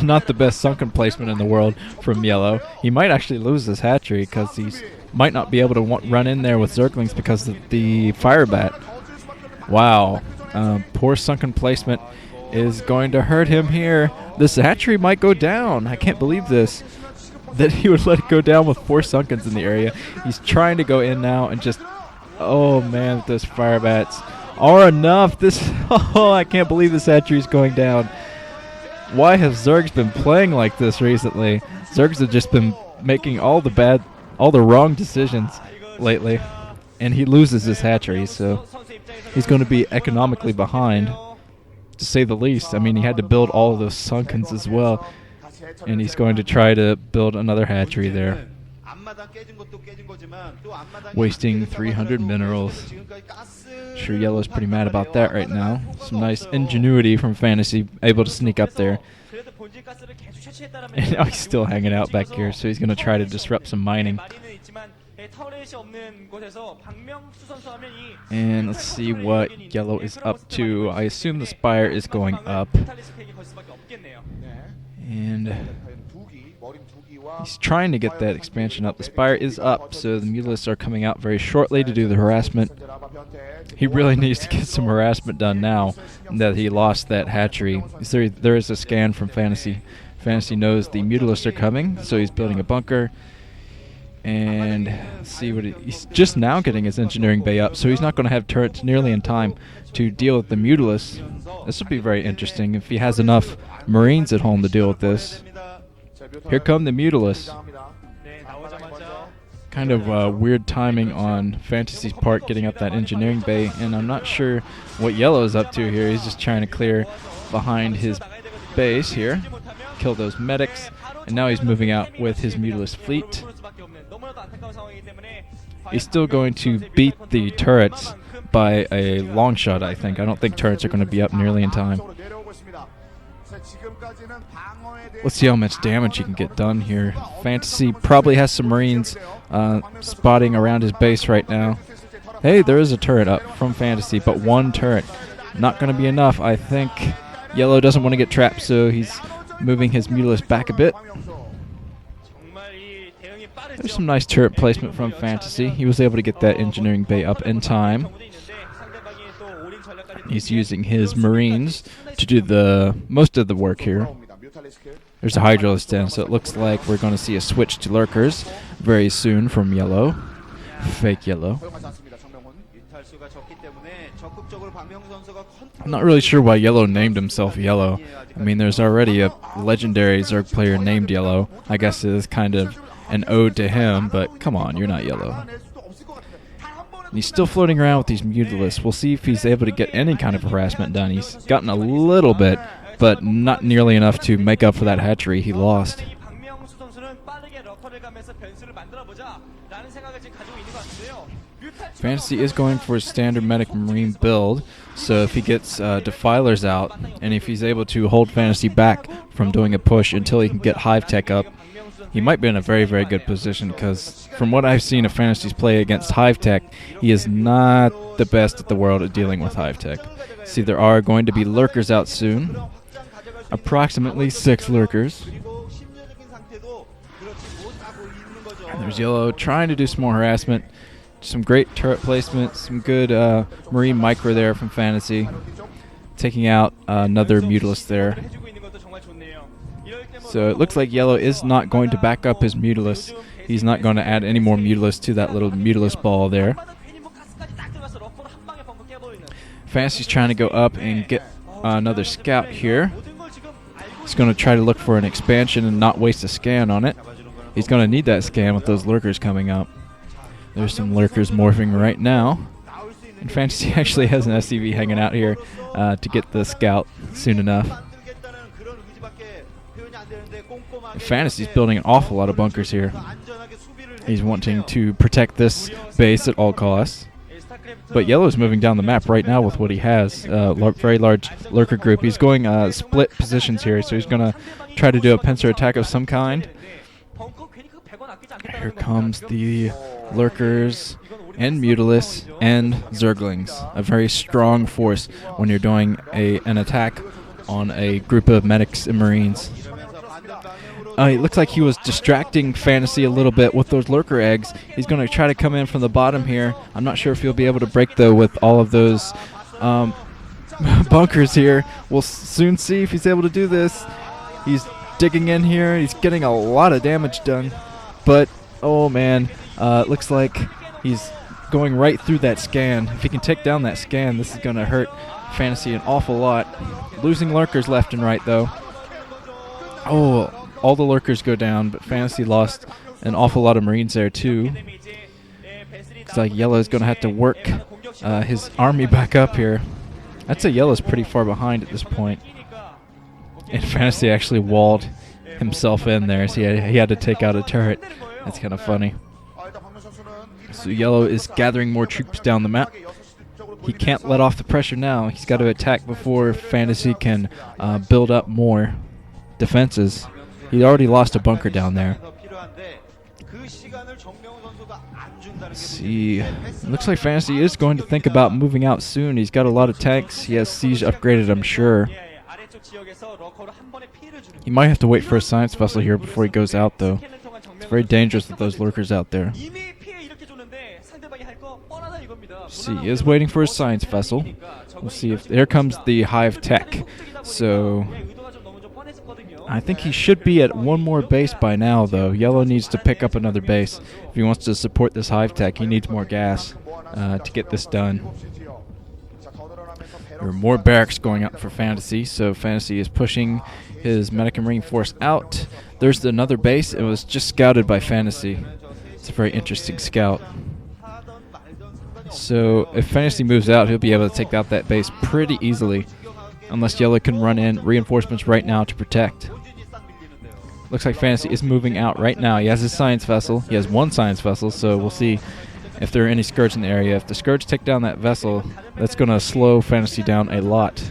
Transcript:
Not the best sunken placement in the world from Yellow. He might actually lose this hatchery because he might not be able to run in there with Zerglings because of the fire bat. Wow. Poor sunken placement is going to hurt him here. This hatchery might go down. I can't believe this. That he would let it go down with 4 sunkens in the area. He's trying to go in now and just... Oh, man, those fire bats are enough. Oh, I can't believe this hatchery is going down. Why have Zergs been playing like this recently? Zergs have just been making all the wrong decisions lately. And he loses his hatchery, so he's going to be economically behind, to say the least. I mean, he had to build all of those sunkens as well. And he's going to try to build another hatchery there. Wasting 300 minerals. Sure, Yellow's pretty mad about that right now. Some nice ingenuity from Fantasy, able to sneak up there. And now he's still hanging out back here, so he's going to try to disrupt some mining. And let's see what Yellow is up to. I assume the spire is going up. And he's trying to get that expansion up. The spire is up, so the Mutalisks are coming out very shortly to do the harassment. He really needs to get some harassment done now that he lost that hatchery. There is a scan from Fantasy. Fantasy knows the Mutalisks are coming, so he's building a bunker. And see what he's just now getting his engineering bay up, so he's not going to have turrets nearly in time to deal with the Mutalisks. This will be very interesting if he has enough Marines at home to deal with this. Here come the Mutalisks. Kind of weird timing on Fantasy's part getting up that engineering bay, and I'm not sure what Yellow is up to here. He's just trying to clear behind his base here, kill those medics, and now he's moving out with his Mutalisk fleet. He's still going to beat the turrets by a long shot, I think. I don't think turrets are going to be up nearly in time. Let's see how much damage he can get done here. Fantasy probably has some Marines spotting around his base right now. Hey, there is a turret up from Fantasy, but one turret. Not going to be enough. I think Yellow doesn't want to get trapped, so he's moving his Mutalisk back a bit. There's some nice turret placement from Fantasy. He was able to get that engineering bay up in time. He's using his Marines to do the most of the work here. There's a Hydro stand, so it looks like we're going to see a switch to Lurkers very soon from Yellow. Fake Yellow. I'm not really sure why Yellow named himself Yellow. I mean, there's already a legendary Zerg player named Yellow. I guess it is kind of an ode to him, but come on, you're not Yellow. And he's still floating around with these Mutalisks. We'll see if he's able to get any kind of harassment done. He's gotten a little bit, but not nearly enough to make up for that hatchery he lost. Fantasy is going for a standard medic marine build, so if he gets defilers out, and if he's able to hold Fantasy back from doing a push until he can get hive tech up, he might be in a very, very good position, because from what I've seen of Fantasy's play against hive tech, he is not the best at the world at dealing with hive tech. See, there are going to be lurkers out soon. Approximately 6 lurkers. And there's Yellow trying to do some more harassment. Some great turret placement, some good marine micro there from Fantasy. Taking out another Mutalisk there. So it looks like Yellow is not going to back up his Mutalisk. He's not going to add any more Mutalisk to that little Mutalisk ball there. Fantasy's trying to go up and get another scout here. He's going to try to look for an expansion and not waste a scan on it. He's going to need that scan with those lurkers coming up. There's some lurkers morphing right now. And Fantasy actually has an SCV hanging out here to get the scout soon enough. Fantasy's building an awful lot of bunkers here. He's wanting to protect this base at all costs. But Yellow's moving down the map right now with what he has. Very large lurker group. He's going split positions here, so he's going to try to do a pincer attack of some kind. Here comes the lurkers and Mutalisks and Zerglings. A very strong force when you're doing an attack on a group of medics and marines. It looks like he was distracting Fantasy a little bit with those lurker eggs. He's going to try to come in from the bottom here. I'm not sure if he'll be able to break, though, with all of those bunkers here. We'll soon see if he's able to do this. He's digging in here. He's getting a lot of damage done. But, oh, man, it looks like he's going right through that scan. If he can take down that scan, this is going to hurt Fantasy an awful lot. Losing lurkers left and right, though. Oh, all the lurkers go down, but Fantasy lost an awful lot of marines there, too. Looks like Yellow's going to have to work his army back up here. I'd say Yellow's pretty far behind at this point. And Fantasy actually walled himself in there, so he had to take out a turret. That's kind of funny. So Yellow is gathering more troops down the map. He can't let off the pressure now. He's got to attack before Fantasy can build up more defenses. He already lost a bunker down there. Let's see. It looks like Fantasy is going to think about moving out soon. He's got a lot of tanks. He has siege upgraded, I'm sure. He might have to wait for a science vessel here before he goes out, though. It's very dangerous with those lurkers out there. See, he is waiting for a science vessel. We'll see if... There comes the Hive Tech. So... I think he should be at one more base by now, though. Yellow needs to pick up another base. If he wants to support this Hive Tech, he needs more gas to get this done. There are more barracks going up for Fantasy, so Fantasy is pushing his medic and marine force out. There's another base. It was just scouted by Fantasy. It's a very interesting scout. So if Fantasy moves out, he'll be able to take out that base pretty easily. Unless Yellow can run in reinforcements right now to protect. Looks like Fantasy is moving out right now. He has his science vessel. He has one science vessel, so we'll see if there are any Scourge in the area. If the Scourge take down that vessel, that's going to slow Fantasy down a lot.